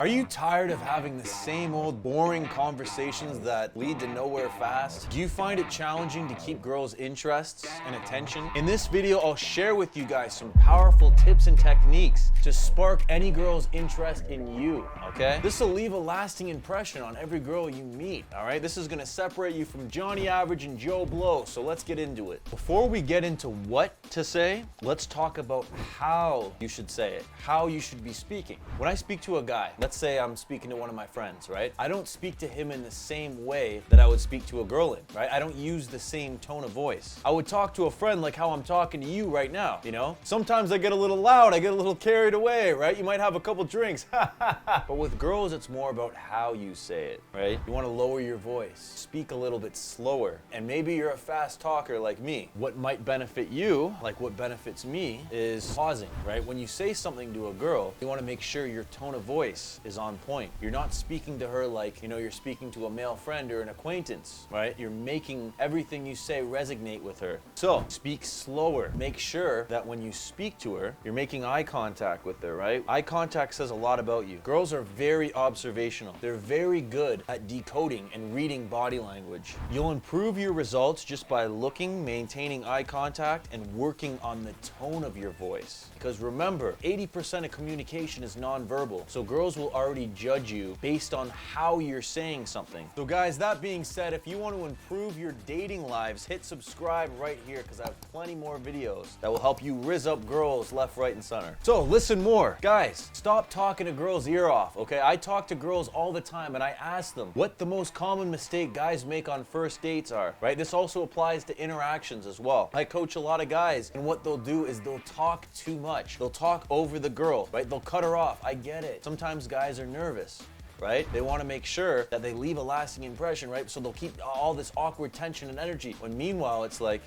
Are you tired of having the same old boring conversations that lead to nowhere fast? Do you find it challenging to keep girls' interests and attention? In this video, I'll share with you guys some powerful tips and techniques to spark any girl's interest in you, okay? This will leave a lasting impression on every girl you meet, all right? This is gonna separate you from Johnny Average and Joe Blow, so let's get into it. Before we get into what to say, let's talk about how you should say it, how you should be speaking. When I speak to a guy, let's say I'm speaking to one of my friends, right? I don't speak to him in the same way that I would speak to a girl in, right? I don't use the same tone of voice. I would talk to a friend like how I'm talking to you right now, you know? Sometimes I get a little loud, I get a little carried away, right? You might have a couple drinks, but with girls, it's more about how you say it, right? You wanna lower your voice, speak a little bit slower, and maybe you're a fast talker like me. What might benefit you, like what benefits me, is pausing, right? When you say something to a girl, you wanna make sure your tone of voice is on point. You're not speaking to her like, you know, you're speaking to a male friend or an acquaintance, right? You're making everything you say resonate with her. So, speak slower. Make sure that when you speak to her, you're making eye contact with her, right? Eye contact says a lot about you. Girls are very observational. They're very good at decoding and reading body language. You'll improve your results just by looking, maintaining eye contact, and working on the tone of your voice. Because remember, 80% of communication is nonverbal, so girls will already judge you based on how you're saying something. So guys, that being said, if you want to improve your dating lives, hit subscribe right here because I have plenty more videos that will help you rizz up girls left, right, and center. So listen more. Guys, stop talking a girl's ear off, okay? I talk to girls all the time and I ask them what the most common mistake guys make on first dates are, right? This also applies to interactions as well. I coach a lot of guys and what they'll do is they'll talk too much. They'll talk over the girl, right? They'll cut her off. I get it. Sometimes guys are nervous, right? They want to make sure that they leave a lasting impression, right? So they'll keep all this awkward tension and energy. When meanwhile, it's like,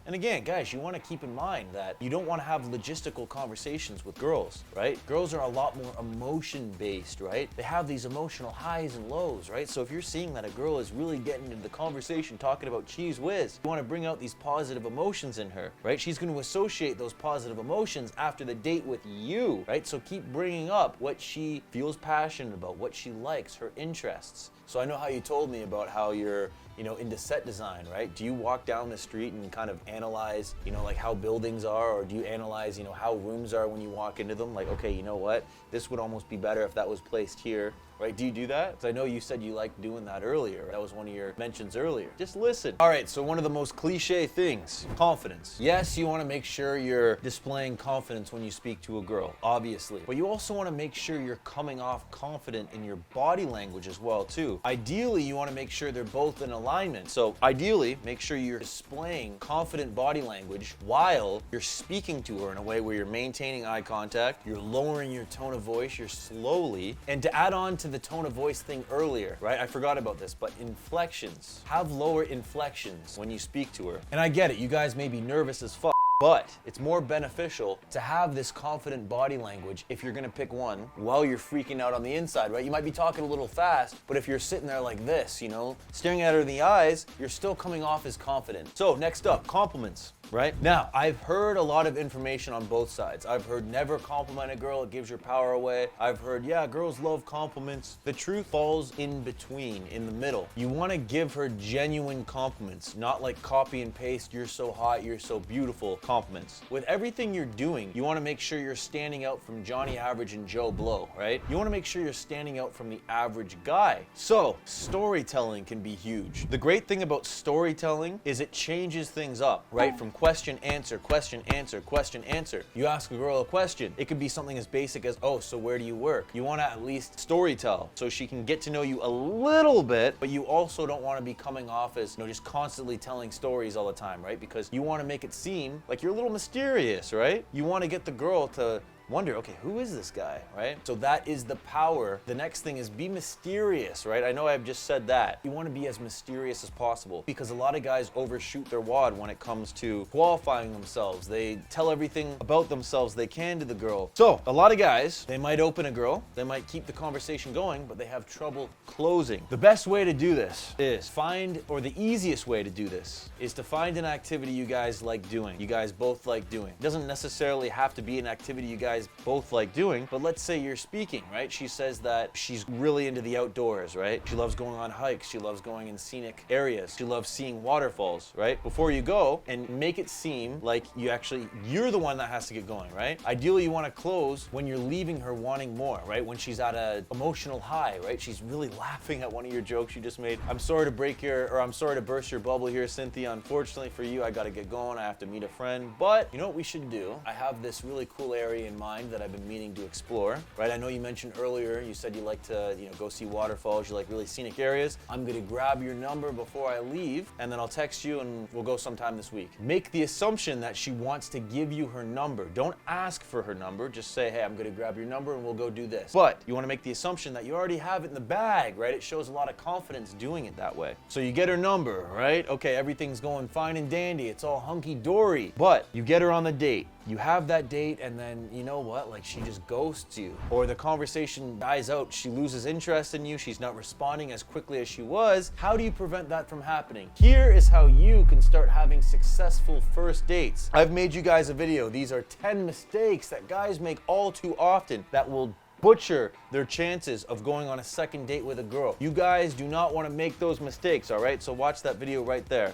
and again, guys, you want to keep in mind that you don't want to have logistical conversations with girls, right? Girls are a lot more emotion-based, right? They have these emotional highs and lows, right? So if you're seeing that a girl is really getting into the conversation talking about cheese whiz, you want to bring out these positive emotions in her, right? She's going to associate those positive emotions after the date with you, right? So keep bringing up what she feels passionate about, what she likes, her interests. So I know how you told me about how you're, you know, into set design, right? Do you walk down the street and kind of analyze, you know, like how buildings are, or do you analyze, you know, how rooms are when you walk into them? Like, okay, you know what? This would almost be better if that was placed here, right? Do you do that? Because I know you said you liked doing that earlier. That was one of your mentions earlier. Just listen. All right, so one of the most cliche things, confidence. Yes, you want to make sure you're displaying confidence when you speak to a girl, obviously. But you also want to make sure you're coming off confident in your body language as well, too. Ideally, you want to make sure they're both in alignment. So ideally, make sure you're displaying confident body language while you're speaking to her in a way where you're maintaining eye contact, you're lowering your tone of voice, you're slowly. And to add on to the tone of voice thing earlier, right? I forgot about this, but inflections. Have lower inflections when you speak to her. And I get it, you guys may be nervous as fuck, but it's more beneficial to have this confident body language if you're gonna pick one while you're freaking out on the inside, right? You might be talking a little fast, but if you're sitting there like this, you know, staring at her in the eyes, you're still coming off as confident. So next up, compliments. Right? Now, I've heard a lot of information on both sides. I've heard never compliment a girl, it gives your power away. I've heard, yeah, girls love compliments. The truth falls in between, in the middle. You want to give her genuine compliments, not like copy and paste, you're so hot, you're so beautiful compliments. With everything you're doing, you want to make sure you're standing out from Johnny Average and Joe Blow, right? You want to make sure you're standing out from the average guy. So, storytelling can be huge. The great thing about storytelling is it changes things up, right? From question, answer, question, answer, question, answer. You ask a girl a question. It could be something as basic as, oh, so where do you work? You want to at least story tell so she can get to know you a little bit, but you also don't want to be coming off as, you know, just constantly telling stories all the time, right? Because you want to make it seem like you're a little mysterious, right? You want to get the girl to wonder, okay, who is this guy, right? So that is the power. The next thing is be mysterious, right? I know I've just said that. You want to be as mysterious as possible because a lot of guys overshoot their wad when it comes to qualifying themselves. They tell everything about themselves they can to the girl. So a lot of guys, they might open a girl, they might keep the conversation going, but they have trouble closing. The best way to do this is the easiest way to do this is to find an activity you guys like doing, you guys both like doing. It doesn't necessarily have to be an activity you guys guys both like doing, but let's say you're speaking, right? She says that she's really into the outdoors, right? She loves going on hikes. She loves going in scenic areas. She loves seeing waterfalls, right? Before you go, and make it seem like you're the one that has to get going, right? Ideally, you want to close when you're leaving her wanting more, right? When she's at an emotional high, right? She's really laughing at one of your jokes you just made. I'm sorry to burst your bubble here, Cynthia. Unfortunately for you, I got to get going. I have to meet a friend. But you know what we should do? I have this really cool area in mind that I've been meaning to explore, right? I know you mentioned earlier, you said you like to, go see waterfalls, you like really scenic areas. I'm gonna grab your number before I leave, and then I'll text you and we'll go sometime this week. Make the assumption that she wants to give you her number. Don't ask for her number, just say, hey, I'm gonna grab your number and we'll go do this. But you wanna make the assumption that you already have it in the bag, right? It shows a lot of confidence doing it that way. So you get her number, right? Okay, everything's going fine and dandy, it's all hunky-dory, but you get her on the date. You have that date, and then you know what? Like, she just ghosts you, or the conversation dies out. She loses interest in you. She's not responding as quickly as she was. How do you prevent that from happening? Here is how you can start having successful first dates. I've made you guys a video. These are 10 mistakes that guys make all too often that will butcher their chances of going on a second date with a girl. You guys do not want to make those mistakes, all right? So watch that video right there.